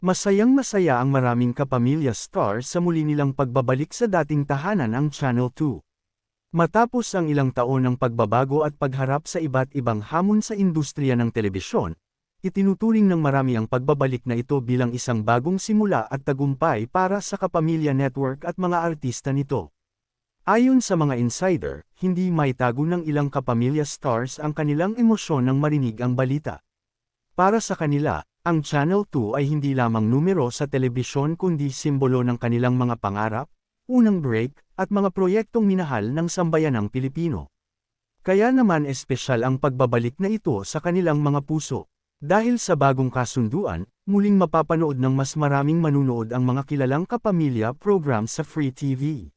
Masayang-masaya ang maraming kapamilya stars sa muli nilang pagbabalik sa dating tahanan ang Channel 2. Matapos ang ilang taon ng pagbabago at pagharap sa iba't ibang hamon sa industriya ng telebisyon, itinuturing ng marami ang pagbabalik na ito bilang isang bagong simula at tagumpay para sa Kapamilya Network at mga artista nito. Ayon sa mga insider, hindi maitago ng ilang kapamilya stars ang kanilang emosyon nang marinig ang balita. Para sa kanila, ang Channel 2 ay hindi lamang numero sa telebisyon kundi simbolo ng kanilang mga pangarap, unang break, at mga proyektong minahal ng sambayanang Pilipino. Kaya naman espesyal ang pagbabalik na ito sa kanilang mga puso. Dahil sa bagong kasunduan, muling mapapanood ng mas maraming manunood ang mga kilalang kapamilya program sa Free TV.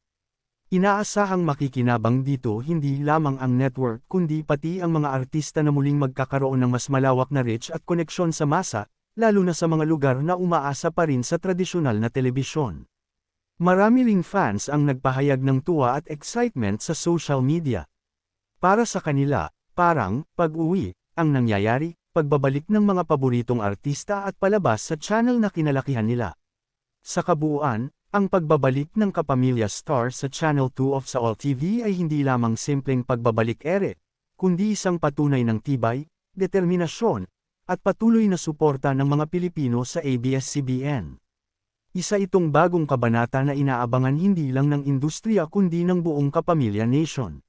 Inaasahang makikinabang dito hindi lamang ang network kundi pati ang mga artista na muling magkakaroon ng mas malawak na reach at koneksyon sa masa, lalo na sa mga lugar na umaasa pa rin sa tradisyonal na telebisyon. Marami ring fans ang nagpahayag ng tuwa at excitement sa social media. Para sa kanila, parang pag-uwi ang nangyayari, pagbabalik ng mga paboritong artista at palabas sa channel na kinalakihan nila. Sa kabuuan, ang pagbabalik ng kapamilya stars sa Channel 2 of sa All TV ay hindi lamang simpleng pagbabalik ere, kundi isang patunay ng tibay, determinasyon, at patuloy na suporta ng mga Pilipino sa ABS-CBN. Isa itong bagong kabanata na inaabangan hindi lang ng industriya kundi ng buong Kapamilya Nation.